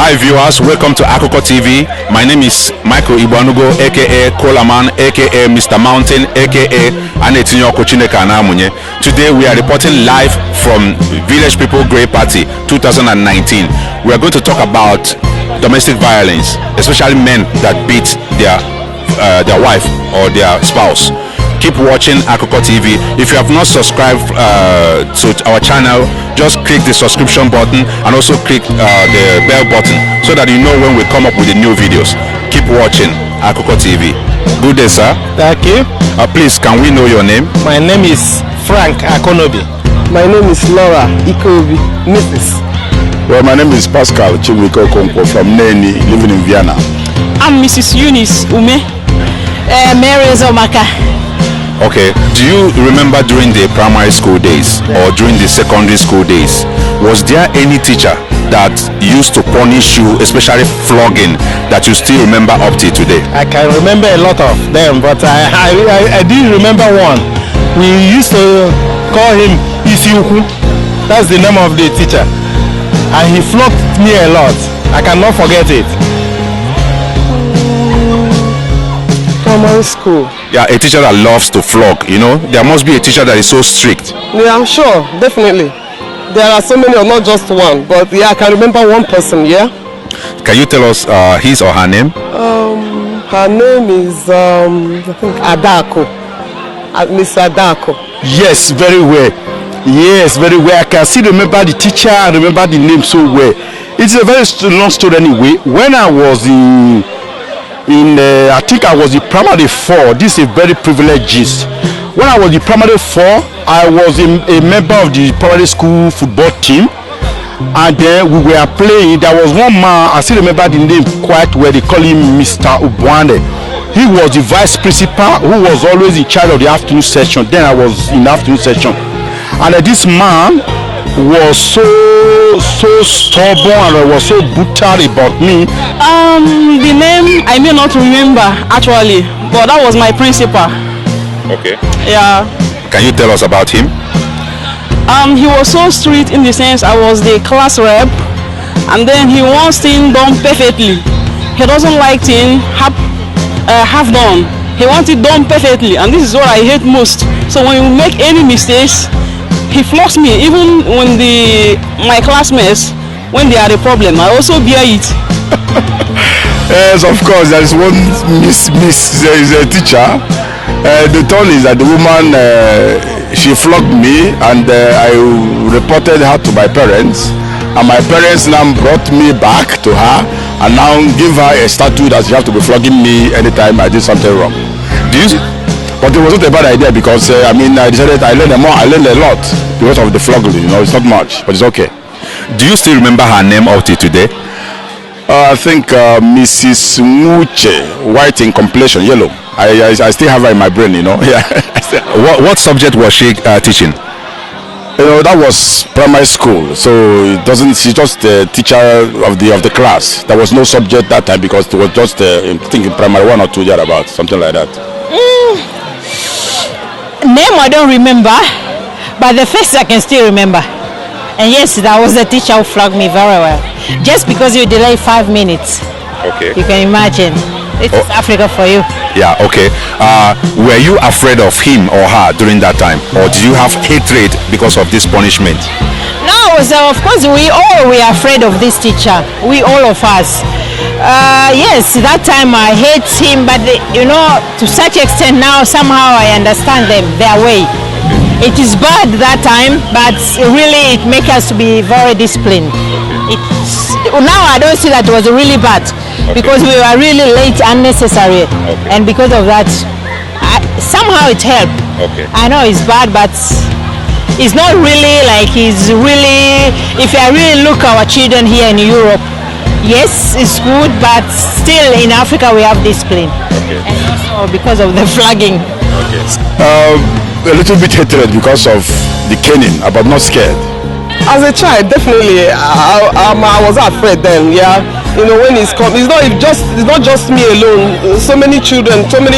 Hi viewers, welcome to AkukoTv. My name is Michael Ibanugo, aka Kolaman, aka Mr. Mountain, aka Anetinyo Kochineka Anamunye. Today we are reporting live from Village People Grey Party 2019. We are going to talk about domestic violence, especially men that beat their wife or their spouse. Keep watching AkukoTv. If you have not subscribed to our channel, just click the subscription button and also click the bell button so that you know when we come up with the new videos. Keep watching AkukoTv. Good day, sir. Thank you. Please, can we know your name? My name is Frank Akonobi. My name is Laura Ikobi, Mrs. Well, my name is Pascal Chimwiko Konko from Neni, living in Vienna. I'm Mrs. Eunice Ume. Mary Zomaka. Okay. Do you remember during the primary school days or during the secondary school days, was there any teacher that used to punish you, especially flogging, that you still remember up to today? I can remember a lot of them, but I didn't remember one. We used to call him Isiuku. That's the name of the teacher. And he flogged me a lot. I cannot forget it. Primary school. Yeah, a teacher that loves to flog, you know. There must be a teacher that is so strict. Yeah, I'm sure, definitely. There are so many, or not just one, but yeah, I can remember one person, yeah? Can you tell us his or her name? Her name is, I think, Adako. Miss Adako. Yes, very well. Yes, very well. I can still remember the teacher, I remember the name so well. It's a very long story anyway. When I was I think I was in primary 4. This is a very privileged gist. When I was in primary 4, I was a member of the primary school football team, and then we were playing. There was one man, I still remember the name quite well. They call him Mr. Ubwande. He was the vice principal who was always in charge of the afternoon session. Then I was in the afternoon session, and this man was so stubborn and was so brutal about me. The name I may not remember actually, but that was my principal. Okay. Yeah. Can you tell us about him? He was so strict in the sense I was the class rep, and then he wants things done perfectly. He doesn't like things half done. He wants it done perfectly, and this is what I hate most. So when you make any mistakes, he flogs me. Even when my classmates, when they are a problem, I also bear it. Yes, of course. There is one miss. There is a teacher. The turn is that the woman she flogged me, and I reported her to my parents, and my parents now brought me back to her and now give her a statute that she have to be flogging me anytime I did something wrong. But it was not a bad idea because I decided I learned more. I learned a lot because of the flogging. You know, it's not much, but it's okay. Do you still remember her name up to today? I think Mrs. Muche, white in complexion, yellow. I still have her in my brain, you know. Yeah. What subject was she teaching? You know, that was primary school, so it doesn't. She's just the teacher of the class. There was no subject that time because it was just I think in primary 1 or 2 thereabout, something like that. Name I don't remember, but the face I can still remember. And yes, that was the teacher who flogged me very well. Just because you delay 5 minutes. Okay. You can imagine. It's Africa for you. Yeah, okay. Were you afraid of him or her during that time? Or did you have hatred because of this punishment? No, so of course we were afraid of this teacher. We all of us. Yes, that time I hate him, but to such extent now somehow I understand their way. It is bad that time, but really it makes us to be very disciplined. Now I don't see that it was really bad because we were really late unnecessary, and because of that, somehow it helped. Okay. I know it's bad, but it's not really like it's really. If I really look at our children here in Europe, yes, it's good, but still in Africa we have discipline, and also because of the flagging. A little bit hatred because of the caning, but not scared. As a child, definitely, I was afraid then. Yeah, you know, when it's come, it's not just me alone. So many children, children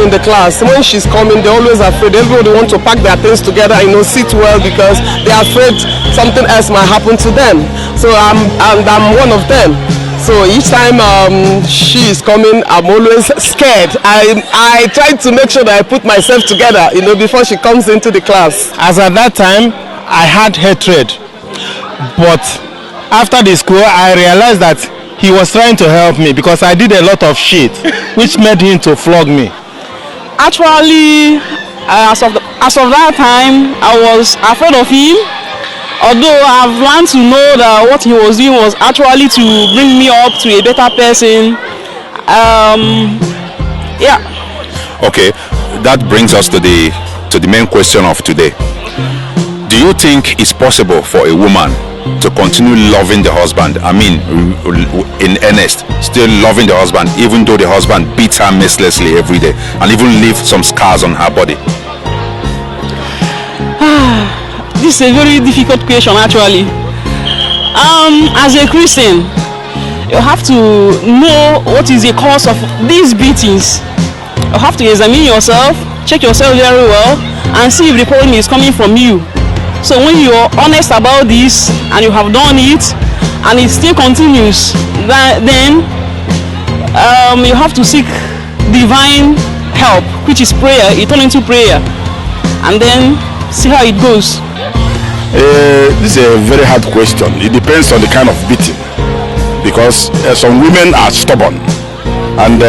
in the class. When she's coming, they're always afraid. Everybody want to pack their things together, you know, sit well because they're afraid something else might happen to them. So I'm one of them. So each time she is coming, I'm always scared. I try to make sure that I put myself together, you know, before she comes into the class. As at that time, I had hatred. But after the school, I realized that he was trying to help me because I did a lot of shit, which made him to flog me. Actually, as of that time, I was afraid of him. Although I've learned to know that what he was doing was actually to bring me up to a better person. Yeah. Okay, that brings us to the main question of today. Do you think it's possible for a woman to continue loving the husband? I mean, in earnest, still loving the husband, even though the husband beats her mercilessly every day and even leaves some scars on her body? This is a very difficult question actually. As a Christian, you have to know what is the cause of these beatings. You have to examine yourself, check yourself very well, and see if the problem is coming from you. So when you're honest about this and you have done it and it still continues, then you have to seek divine help, which is prayer. You turn into prayer and then see how it goes. This is a very hard question. It depends on the kind of beating, because some women are stubborn, and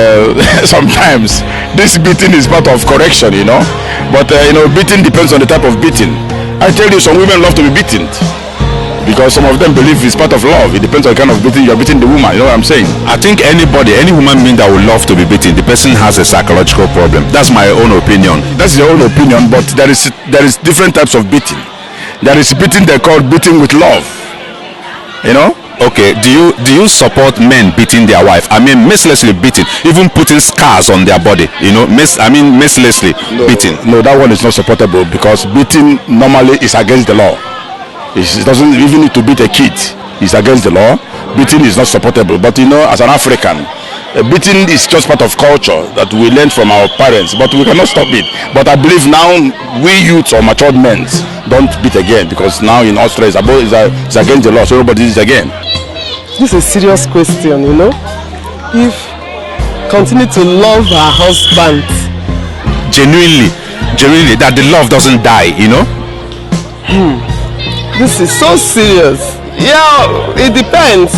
sometimes this beating is part of correction, you know. But you know, beating depends on the type of beating. I tell you, some women love to be beaten because some of them believe it's part of love. It depends on the kind of beating you're beating the woman. You know what I'm saying? I think any woman being that would love to be beaten, the person has a psychological problem. That's my own opinion. That's your own opinion, but there is different types of beating. There is beating they call beating with love. You know? Okay, do you support men beating their wife? I mean, mercilessly beating, even putting scars on their body. You know, mercilessly beating. No, that one is not supportable because beating normally is against the law. It doesn't even need to beat a kid. It's against the law. Beating is not supportable. But you know, as an African, beating is just part of culture that we learned from our parents, but we cannot stop it. But I believe now we youths or matured men don't beat again, because now in Australia it's against the law, so nobody is again. This is a serious question, you know. If continue to love her husband genuinely, that the love doesn't die, you know. This is so serious. Yeah, it depends.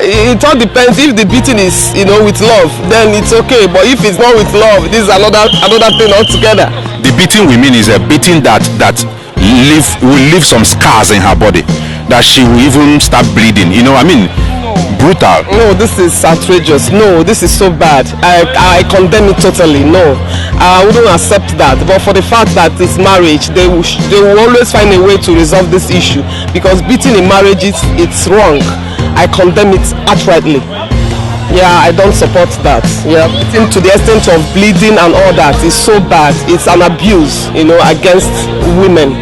It all depends. If the beating is, you know, with love, then it's okay. But if it's not with love, this is another thing altogether. The beating we mean is a beating that will leave some scars in her body, that she will even start bleeding. You know, I mean, brutal. No, this is outrageous. No, this is so bad. I condemn it totally. No, I wouldn't accept that. But for the fact that it's marriage, they will always find a way to resolve this issue, because beating in marriage it's wrong. I condemn it outrightly. Yeah, I don't support that. Yeah, beating to the extent of bleeding and all that is so bad. It's an abuse, you know, against women.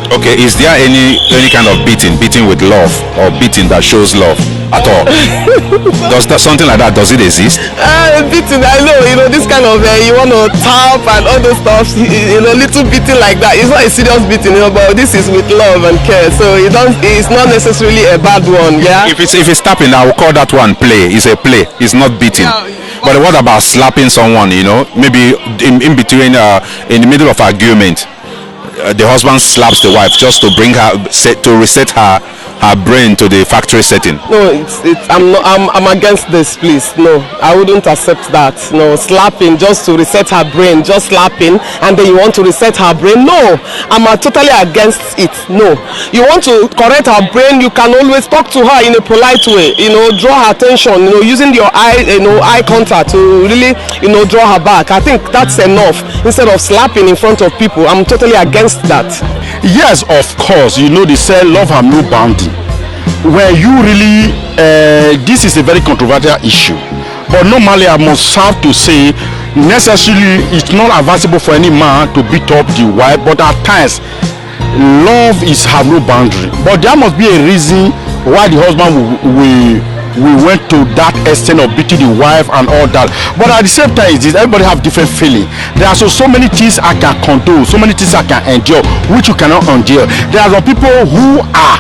Okay, is there any kind of beating with love, or beating that shows love at all? Does that something like that, does it exist? Beating, I know, you know, this kind of you want to tap and all those stuff, you know, little beating like that. It's not a serious beating, you know, but this is with love and care, so it's not necessarily a bad one. Yeah, if it's tapping, I will call that one play. It's a play, it's not beating. Yeah. But what about slapping someone, you know, maybe in between, in the middle of argument, the husband slaps the wife just to bring her to reset her brain to the factory setting? No, I'm against this, please. No, I wouldn't accept that. No, slapping just to reset her brain, just slapping, and then you want to reset her brain? No, I'm totally against it. No, you want to correct her brain, you can always talk to her in a polite way, you know, draw her attention, you know, using your eye contact to really, you know, draw her back. I think that's enough, instead of slapping in front of people. I'm totally against that. Yes, of course, you know, they say love have no boundary. Where you really, this is a very controversial issue, but normally I must have to say, necessarily it's not advisable for any man to beat up the wife, but at times love have no boundary, but there must be a reason why the husband we went to that extent of beating the wife and all that. But at the same time, everybody have different feeling. There are so many things I can condone, so many things I can endure, which you cannot endure. There are some people who are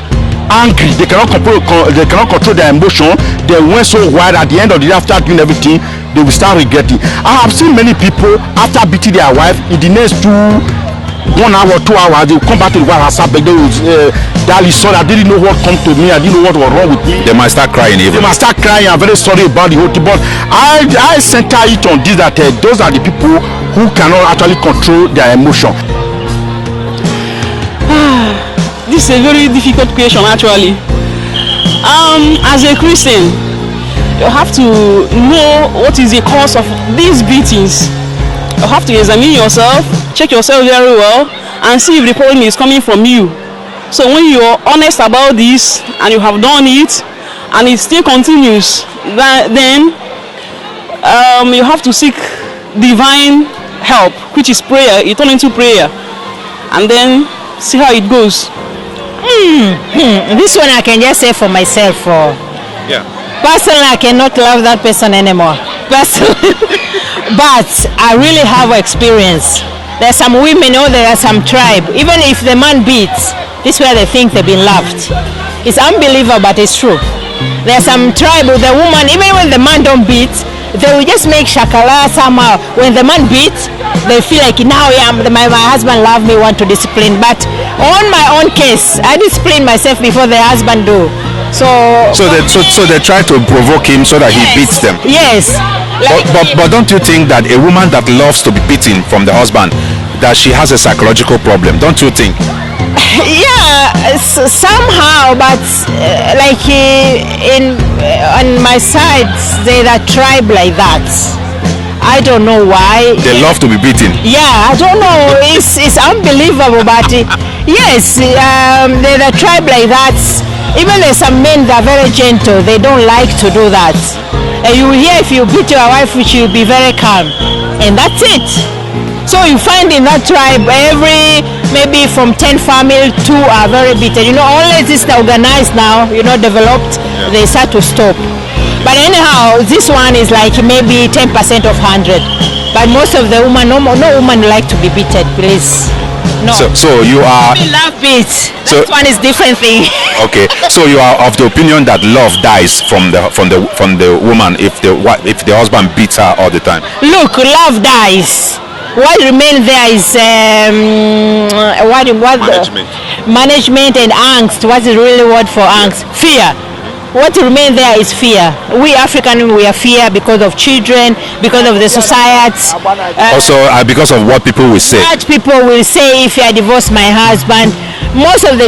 angry, they cannot control their emotion. They went so wild at the end of the day, after doing everything, they will start regretting. I have seen many people after beating their wife, in the next 1 hour, 2 hours, they will come back to the wife and start begging. Daddy, sorry, I didn't know what come to me. I didn't know what was wrong with me. They might start crying even. They must start crying. I'm very sorry about the whole thing. But I center it on this, that those are the people who cannot actually control their emotion. This is a very difficult question actually. As a Christian, you have to know what is the cause of these beatings. You have to examine yourself, check yourself very well, and see if the problem is coming from you. So when you are honest about this and you have done it and it still continues, then you have to seek divine help, which is prayer. You turn into prayer and then see how it goes. This one I can just say for myself. Personally, I cannot love that person anymore. Personally. But I really have experience. There are some women, there are some tribe. Even if the man beats, this is where they think they've been loved. It's unbelievable, but it's true. There are some tribe with the woman, even when the man don't beat, they will just make shakala somehow. When the man beats, they feel like now my husband love me, want to discipline. But on my own case, I discipline myself before the husband do. So they try to provoke him so that he beats them. Yes. But don't you think that a woman that loves to be beaten from the husband, that she has a psychological problem? Don't you think? Yeah, somehow, but on my side, there's a tribe like that. I don't know why. They love to be beaten. Yeah, I don't know. It's unbelievable, but yes, there's a tribe like that. Even there's some men that are very gentle. They don't like to do that. And you hear if you beat your wife, she will be very calm, and that's it. So you find in that tribe, maybe from 10 families, 2 are very bitter. Only this is organized now, developed, they start to stop. But anyhow, this one is like maybe 10% of 100. But most of the women, no woman like to be beaten, please. No. So you are. We love beats. That one is different thing. Okay. So you are of the opinion that love dies from the woman if the husband beats her all the time. Look, love dies. What remains there is management and angst. What is really word for angst? Fear. What remains there is fear. We African, we are fear because of children, because of the society. Also because of what people will say. What people will say if I divorce my husband. Most of the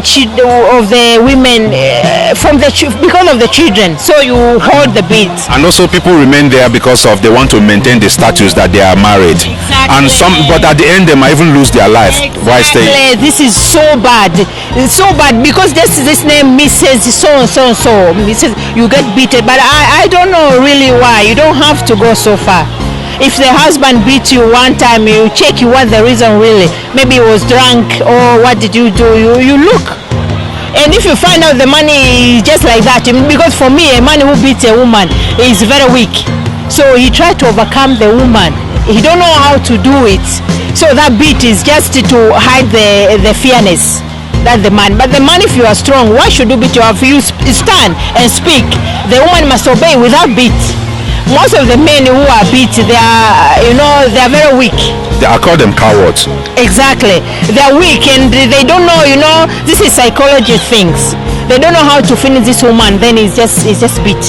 women because of the children. So you hold the beat. And also people remain there because of they want to maintain the status that they are married. Exactly. But at the end they might even lose their life. Exactly. While staying. This is so bad. It's so bad because this name Mrs. So and so and so. Mrs. You get beaten. But I don't know really why. You don't have to go so far. If the husband beat you one time, you check what the reason really. Maybe he was drunk or what did you do? You look. And if you find out the money is just like that, because for me, a man who beats a woman is very weak. So he tried to overcome the woman. He don't know how to do it. So that beat is just to hide the fearness. That's the man. But the man, if you are strong, why should you beat your wife? You stand and speak. The woman must obey without beat. Most of the men who are beat, they are very weak. I call them cowards. Exactly. They are weak and they don't know, this is psychology things. They don't know how to finish this woman, then it's just beat.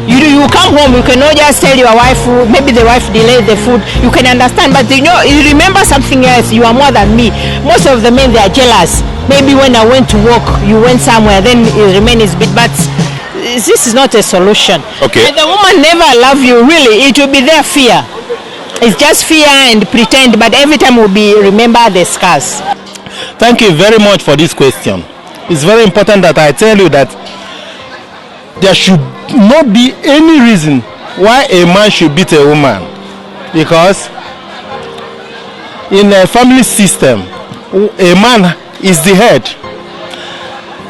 You come home, you cannot just tell your wife, maybe the wife delayed the food, you can understand, but you remember something else, you are more than me. Most of the men, they are jealous. Maybe when I went to work, you went somewhere, then it remains beat, but this is not a solution. Okay. And the woman never love you, really. It will be their fear. It's just fear and pretend, but every time will be remember the scars. Thank you very much for this question. It's very important that I tell you that there should not be any reason why a man should beat a woman, because in a family system, a man is the head.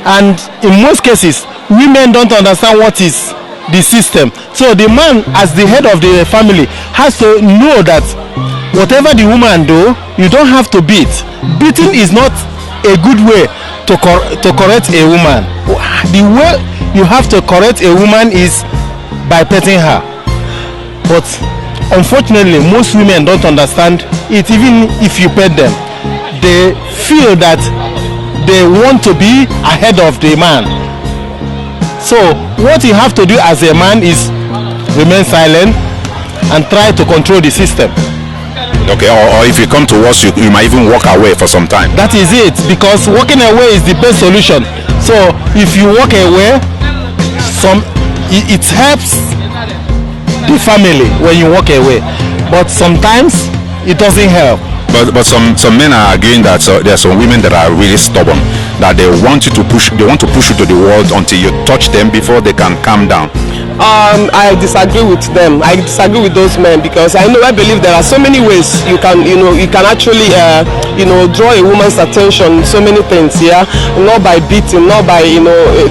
And in most cases, women don't understand what is the system. So the man, as the head of the family, has to know that whatever the woman do, you don't have to beat. Beating is not a good way to correct a woman. The way you have to correct a woman is by petting her. But unfortunately, most women don't understand it. Even if you pet them, they feel that they want to be ahead of the man. So what you have to do as a man is remain silent and try to control the system. Okay, or if you come to us, you might even walk away for some time. That is it, because walking away is the best solution. So if you walk away, it helps the family when you walk away, but sometimes it doesn't help. But some men are agreeing that there are some women that are really stubborn, that they want you to push you to the wall until you touch them before they can calm down. I disagree with them. I disagree with those men, because I believe there are so many ways you can actually draw a woman's attention. So many things, yeah. Not by beating, not by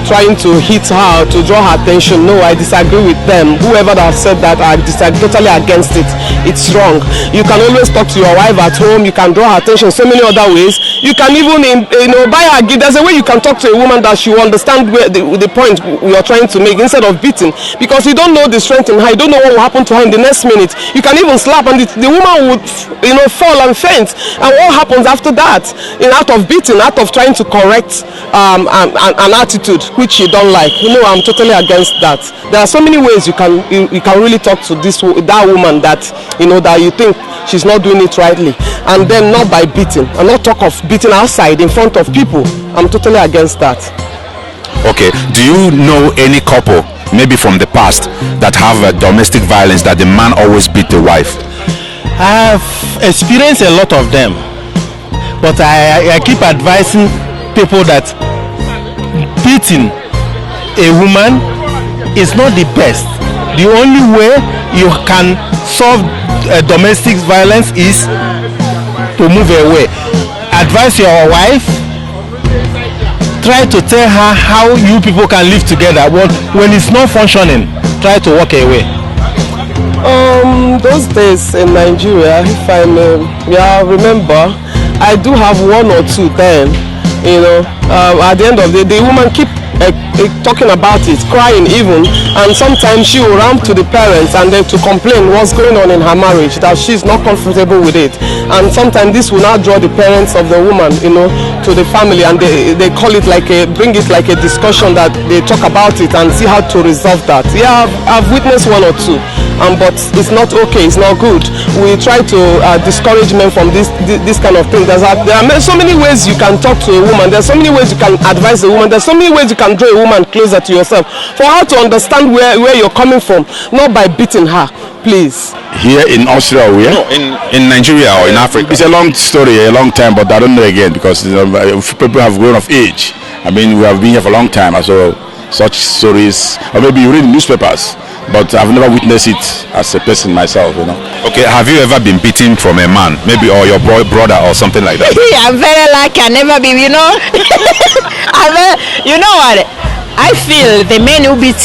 trying to hit her, to draw her attention. No, I disagree with them. Whoever that said that, I disagree totally against it. It's wrong. You can always talk to your wife at home. You can draw her attention so many other ways. You can even buy her gift. There's a way you can talk to a woman that she will understand where the point we are trying to make, instead of beating. Because you don't know the strength in her, you don't know what will happen to her in the next minute. You can even slap and the woman would fall and faint. And what happens after that? Out of beating, out of trying to correct an attitude which you don't like. I'm totally against that. There are so many ways you can really talk to that woman that that you think she's not doing it rightly, and then not by beating, and not talk of beating outside in front of people. I'm totally against that. Okay, do you know any couple, maybe from the past, that have domestic violence, that the man always beat the wife? I've experienced a lot of them, but I keep advising people that beating a woman is not the best. The only way you can solve domestic violence is to move away. Advise your wife. Try to tell her how you people can live together. But when it's not functioning, try to walk away. Those days in Nigeria, if I may, remember, I do have one or two then. At the end of the day, the woman keep talking about it, crying even, and sometimes she will run to the parents and then to complain what's going on in her marriage, that she's not comfortable with it. And sometimes this will now draw the parents of the woman to the family, and they call it bring it like a discussion, that they talk about it and see how to resolve that. Yeah, I've witnessed one or two, but it's not okay, it's not good. We try to discourage men from this kind of thing. There are so many ways you can talk to a woman, there's so many ways you can advise a woman, there's so many ways you can draw a woman closer to yourself, for her to understand where you're coming from, not by beating her. Please. Here in Austria, we No, in Nigeria or in Africa. It's a long story, a long time, but I don't know again, because people have grown of age. I mean, we have been here for a long time, so such stories, or maybe you read newspapers, but I've never witnessed it as a person myself. Okay, have you ever been beaten from a man, maybe, or your brother or something like that? I'm very lucky. I never been, you know what? I feel the men who beat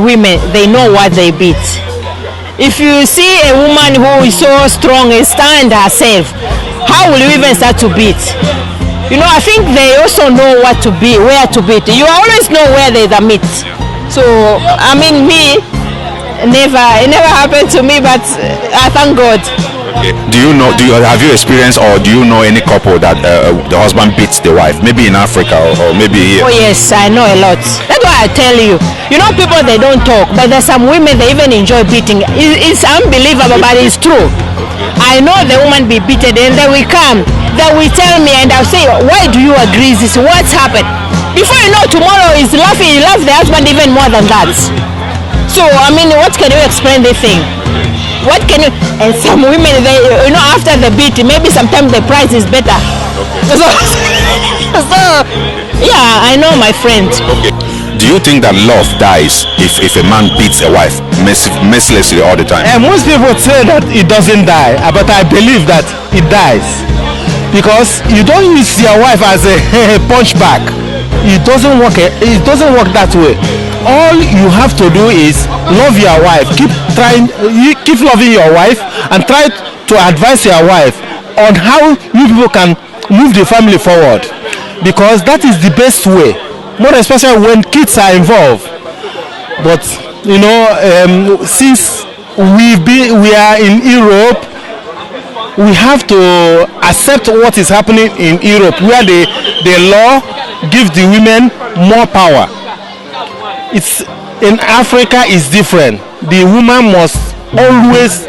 women, they know what they beat. If you see a woman who is so strong and stand herself, how will you even start to beat? I think they also know what to beat, where to beat. You always know where there's a meat. So, I mean, it never happened to me, but I thank God. Okay. Have you experienced, or do you know any couple that the husband beats the wife, maybe in Africa or maybe here? Oh yes, I know a lot. That's why I tell you. People, they don't talk, but there's some women, they even enjoy beating. It's unbelievable, but it's true. I know the woman be beaten, and they will come, they will tell me, and I'll say, why do you agree this? What's happened? Before you know, tomorrow he's laughing, he loves the husband even more than that. So, I mean, what can you explain the thing? What can you, and some women, they, after the beat, maybe sometimes the price is better. Okay. So, yeah, I know, my friend. Okay. Do you think that love dies if a man beats a wife mercilessly all the time? Most people say that it doesn't die, but I believe that it dies. because you don't use your wife as a punch bag. It doesn't work. It doesn't work that way. All you have to do is love your wife. Keep loving your wife, and try to advise your wife on how you people can move the family forward, because that is the best way, more especially when kids are involved. But you know, since we are in Europe, we have to accept what is happening in Europe, where the law gives the women more power. It's in Africa is different. The woman must always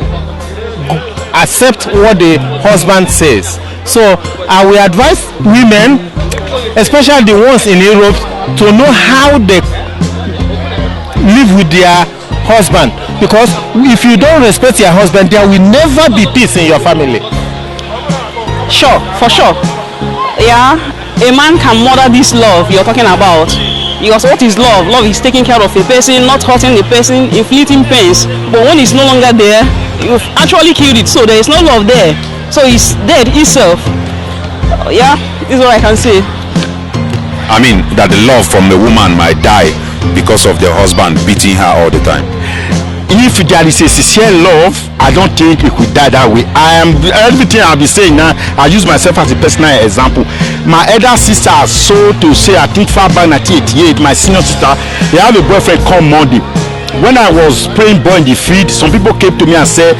accept what the husband says. So I will advise women, especially the ones in Europe, to know how they live with their husband, because if you don't respect your husband, there will never be peace in your family. Sure, for sure. Yeah, a man can mother this love you're talking about. Because what is love? Love is taking care of a person, not hurting the person, inflicting pains. But when it's no longer there, you've actually killed it. So there is no love there. So it's dead itself. Yeah, this is what I can say. I mean, that the love from the woman might die because of the husband beating her all the time. If there is a sincere love, I don't think it could die that way. Everything I'll be saying now, I use myself as a personal example. My elder sister, so to say, I think far back 1988, my senior sister, they have a boyfriend called Monday. When I was playing ball in the field, some people came to me and said,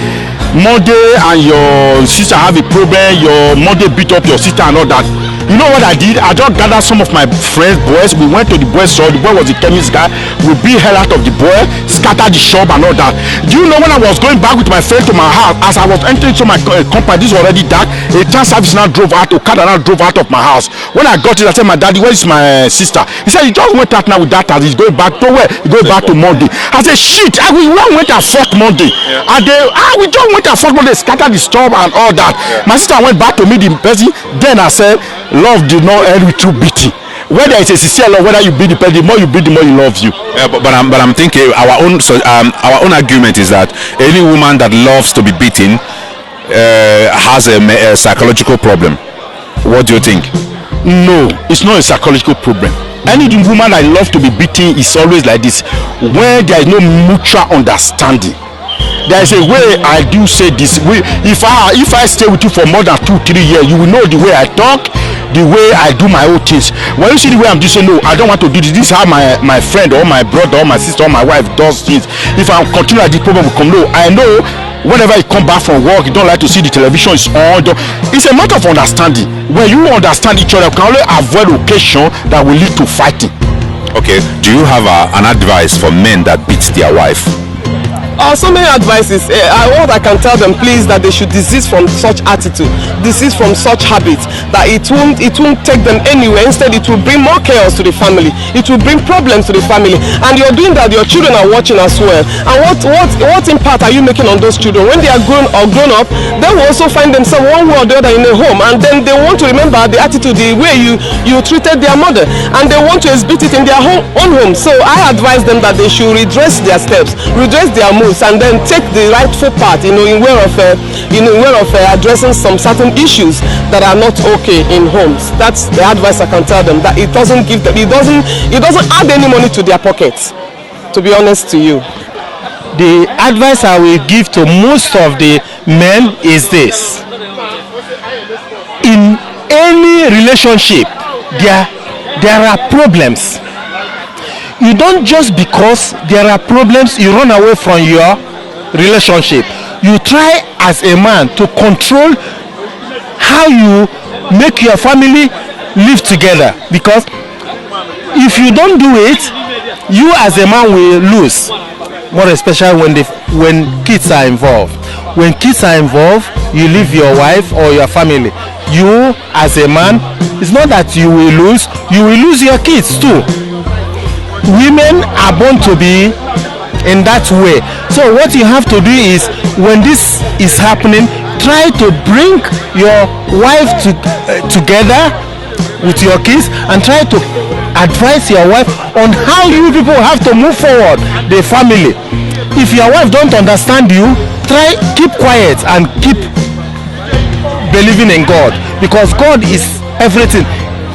Monday and your sister have a problem, your Monday beat up your sister and all that. You know what I did? I just gathered some of my friends, boys. We went to the boy's shop. The boy was a chemist guy. We beat hell out of the boy, scattered the shop and all that. Do you know when I was going back with my friend to my house, as I was entering to my company, this was already dark, a trans service now drove out, a car now drove out of my house. When I got it, I said, my daddy, where is my sister? He said, he just went out now with that as he's going back to where? He going back to Monday. I said, shit, we went and fought Monday. Yeah. And we just went and fought Monday, scattered the shop and all that. Yeah. My sister went back to meet the person. Then I said, love did not end with true beating. Whether it's a sincere love, whether you beat the person, the more you beat, the more he loves you. Yeah, but I'm thinking our own argument is that any woman that loves to be beaten has a psychological problem. What do you think? No, it's not a psychological problem. Any woman that loves to be beaten is always like this, where there is no mutual understanding. There is a way I do say this. If I stay with you for more than 2-3 years, you will know the way I talk, the way I do my own things. When you see the way I'm just saying, no, I don't want to do this. This is how my friend or my brother or my sister or my wife does things. If I continue like this, problem will come. No, I know whenever you come back from work, you don't like to see the television is on. It's a matter of understanding. When you understand each other, you can only avoid occasion that will lead to fighting. Okay, do you have an advice for men that beat their wife? So many advices. What I can tell them, please, that they should desist from such attitude, desist from such habits, that it won't take them anywhere. Instead, it will bring more chaos to the family. It will bring problems to the family. And you're doing that, your children are watching as well. And what impact are you making on those children? When they are grown up, they will also find themselves one way or the other in a home, and then they want to remember the attitude, the way you treated their mother, and they want to exhibit it in their own home. So I advise them that they should redress their steps, redress their moves, and then take the rightful part, in way of addressing some certain issues that are not okay in homes. That's the advice I can tell them. That it doesn't add any money to their pockets. To be honest to you, the advice I will give to most of the men is this: in any relationship, there are problems. You don't just because there are problems you run away from your relationship. You try as a man to control how you make your family live together, because if you don't do it, you as a man will lose, more especially when kids are involved. When kids are involved, you leave your wife or your family. You as a man, it's not that you will lose, you will lose your kids too. Women are born to be in that way. So what you have to do is, when this is happening, try to bring your wife together with your kids, and try to advise your wife on how you people have to move forward the family. If your wife don't understand you, keep quiet and keep believing in God, because God is everything.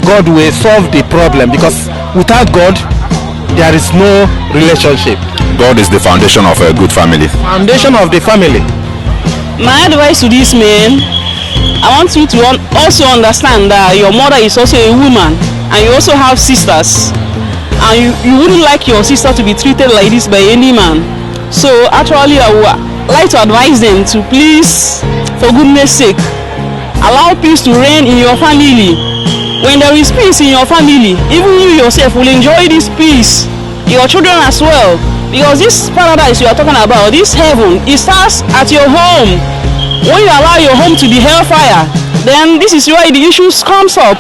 God will solve the problem, because without God there is no relationship. God is the foundation of a good family. Foundation of the family. My advice to this man, I want you to also understand that your mother is also a woman, and you also have sisters, and you wouldn't like your sister to be treated like this by any man. So actually I would like to advise them to please, for goodness sake, allow peace to reign in your family. When there is peace in your family, even you yourself will enjoy this peace, your children as well. Because this paradise you are talking about, this heaven, it starts at your home. When you allow your home to be hellfire, then this is why the issues comes up.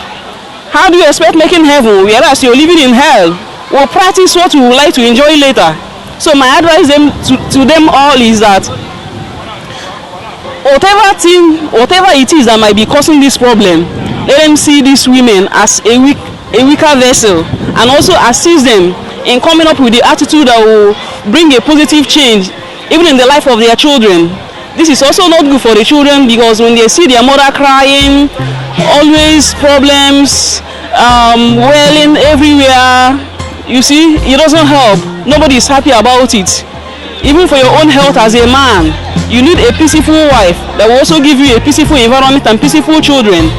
How do you expect making heaven whereas you're living in hell? We'll practice what we would like to enjoy later. So my advice to them all is that whatever it is that might be causing this problem, let them see these women as a weaker vessel, and also assist them in coming up with the attitude that will bring a positive change even in the life of their children. This is also not good for the children, because when they see their mother crying, always problems, wailing everywhere, you see, it doesn't help. Nobody is happy about it. Even for your own health as a man, you need a peaceful wife that will also give you a peaceful environment and peaceful children.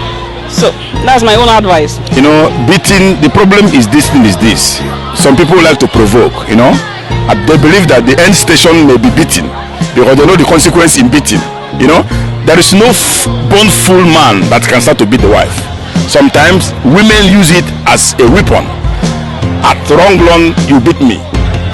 So that's my own advice. You know, beating, the problem is this thing is this. Some people like to provoke, you know, and they believe that the end station may be beating, because they know the consequence in beating. You know, there is no born full man that can start to beat the wife. Sometimes women use it as a weapon. At wrong long, you beat me.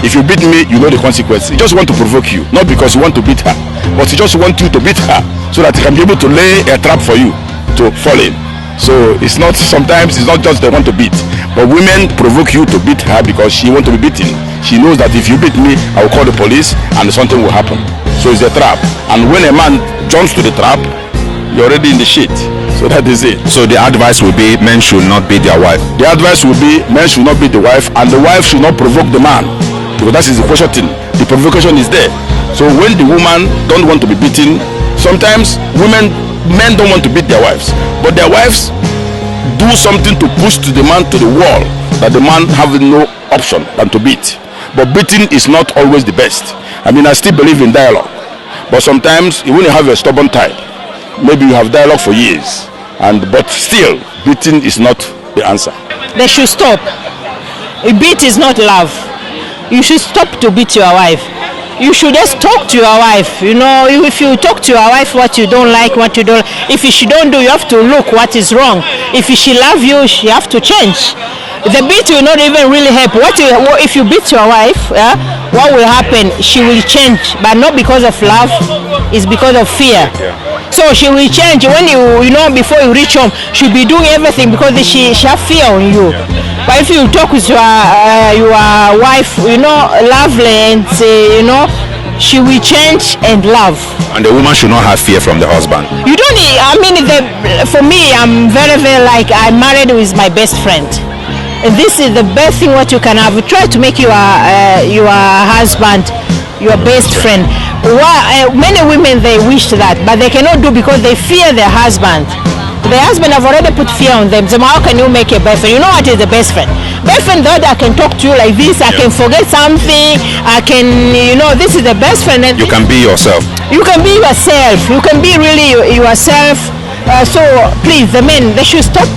If you beat me, you know the consequence. He just want to provoke you, not because you want to beat her, but he just want you to beat her so that he can be able to lay a trap for you to fall in. So it's not, sometimes it's not just they want to beat, but women provoke you to beat her because she want to be beaten. She knows that if you beat me, I will call the police and something will happen. So it's a trap. And when a man jumps to the trap, you're already in the shit. So that is it. So the advice will be men should not beat their wife. The advice will be men should not beat the wife, and the wife should not provoke the man, because that is the question thing. The provocation is there. So when the woman don't want to be beaten, sometimes men don't want to beat their wives, but their wives do something to push to the man to the wall, that the man have no option than to beat. But beating is not always the best. I mean, I still believe in dialogue, but sometimes when you have a stubborn type, maybe you have dialogue for years, but still beating is not the answer. They should stop. A beat is not love. You should stop to beat your wife. You should just talk to your wife. You know, if you talk to your wife what you don't like, what you don't, if she don't do, you have to look what is wrong. If she love you, she have to change. The beat will not even really help. If you beat your wife, what will happen? She will change, but not because of love. It's because of fear. So she will change when you know, before you reach home, she'll be doing everything because she have fear on you. But if you talk with your wife, you know, lovely, and say, you know, she will change and love. And the woman should not have fear from the husband. You don't need, I mean, for me, I'm very, very like, I'm married with my best friend. And this is the best thing what you can have. Try to make your husband your best friend. Many women, they wish that, but they cannot do because they fear their husband. The husband have already put fear on them. So how can you make a best friend? You know what is the best friend? Best friend, that I can talk to you like this, I can forget something, I can, you know, this is the best friend. And you can be yourself. You can be yourself. You can be really yourself. So please, the men, they should stop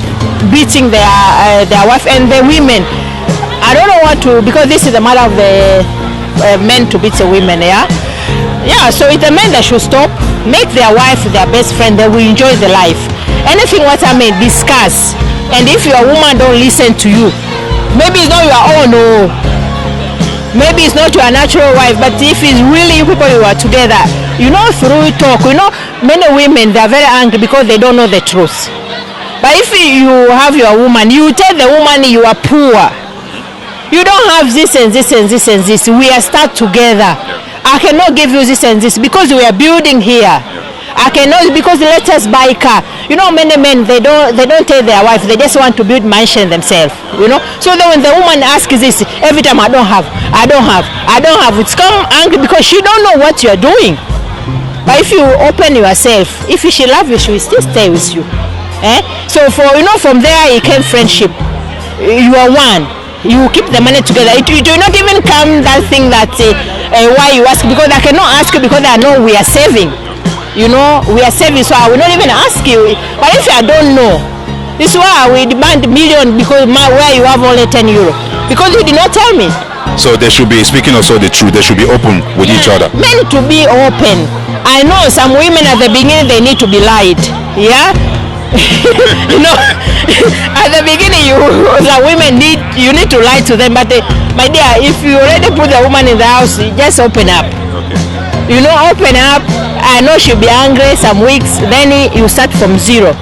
beating their wife, and the women. I don't know what to, because this is the matter of the men to beat the women, yeah? Yeah, so it's the men that should stop, make their wife their best friend, they will enjoy the life. Anything what I mean, discuss. And if your woman don't listen to you, maybe it's not your own, or maybe it's not your natural wife, but if it's really you people you are together, you know, through talk, you know, many women, they are very angry because they don't know the truth. But if you have your woman, you tell the woman you are poor. You don't have this and this and this and this. We are start together. I cannot give you this and this because we are building here. I cannot, because let us buy a car. You know, many men, they don't tell their wife, they just want to build mansion themselves, you know. So then when the woman asks this, every time I don't have, it's come angry because she don't know what you are doing. But if you open yourself, if she loves you, she will still stay with you. So from there it came friendship. You are one. You keep the money together. It will not even come that thing that why you ask, because I cannot ask you because I know we are saving. We are saving, so I will not even ask you. But if I don't know, this is why we demand million, because where you have only 10 euro, because you did not tell me. So they should be speaking also the truth. They should be open with each other. Men to be open. I know some women at the beginning they need to be lied. Yeah. At the beginning the women need to lie to them, but my dear, if you already put the woman in the house, just open up. Okay. Open up. I know she'll be angry some weeks, then you start from zero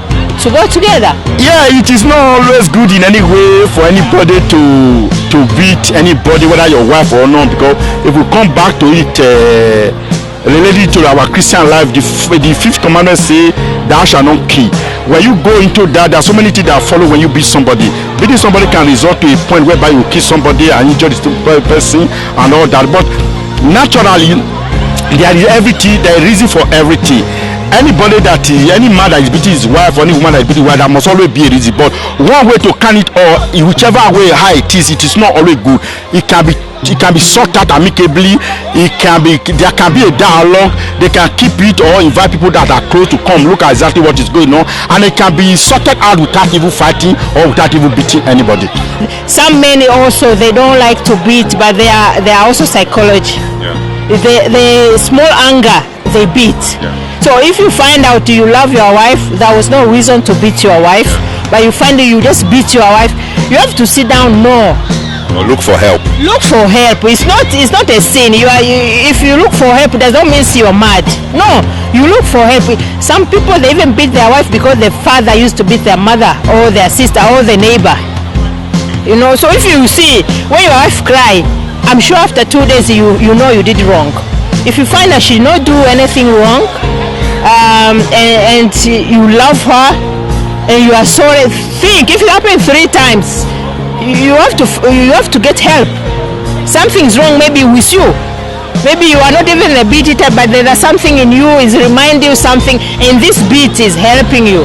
to go together. Yeah, it is not always good in any way for anybody to beat anybody, whether your wife or not, because if we come back to it, related to our Christian life, the fifth commandment say, thou shalt not kill. When you go into that, there are so many things that follow when you beat somebody. Beating somebody can result to a point whereby you kill somebody and injure the person and all that. But naturally, there is everything, there is reason for everything. Any man that is beating his wife, or any woman that is beating his wife, there must always be a reason. But one way to can it, or whichever way how it is not always good. It can be sorted out amicably. There can be a dialogue. They can keep it or invite people that are close to come look at exactly what is going on, and it can be sorted out without even fighting or without even beating anybody. Some men also, they don't like to beat, but they are also psychology. Yeah. The small anger they beat. Yeah. So if you find out you love your wife, there was no reason to beat your wife, but you find that you just beat your wife, you have to sit down more. Or look for help. Look for help. It's not a sin. If you look for help, it doesn't mean you're mad. No, you look for help. Some people, they even beat their wife because their father used to beat their mother or their sister or their neighbor. So if you see when your wife cry, I'm sure after 2 days you know you did wrong. If you find that she did not do anything wrong, and you love her and you are sorry, think if it happens 3 times, you have to get help. Something's wrong maybe with you. Maybe you are not even a beat eater, but there's something in you is reminding you something, and this beat is helping you.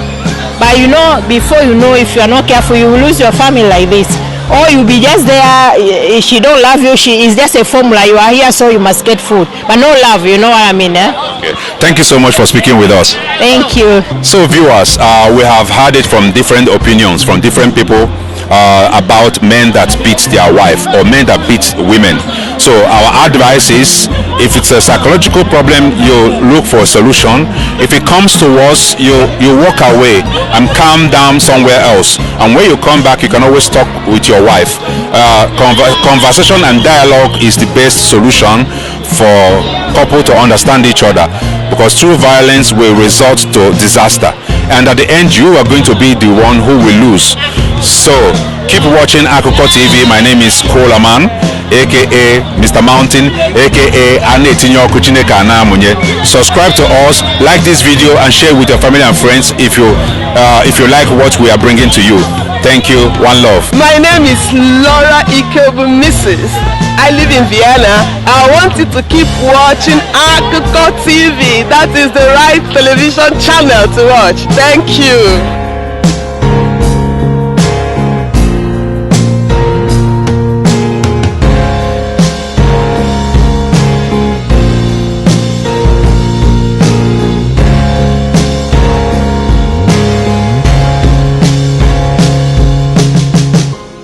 But before you know, if you are not careful, you will lose your family like this. Or you'll be just there, she don't love you, she is just a formula, you are here so you must get food, but no love, you know what I mean? Okay. Thank you so much for speaking with us. Thank you. So viewers, we have heard it from different opinions, from different people about men that beat their wife or men that beat women. So our advice is, if it's a psychological problem, you look for a solution. If it comes to us, you walk away and calm down somewhere else. And when you come back, you can always talk with your wife. Conversation and dialogue is the best solution for couple to understand each other, because true violence will result to disaster, and at the end you are going to be the one who will lose. So keep watching AkukoTv. My name is Coleman, aka Mr. Mountain, aka Anetinyo Chineke Anamunye. Subscribe to us, like this video, and share with your family and friends if you like what we are bringing to you. Thank you. One love. My name is Laura Ikebu Mrs. I live in Vienna. I want you to keep watching AkukoTv. That is the right television channel to watch. Thank you.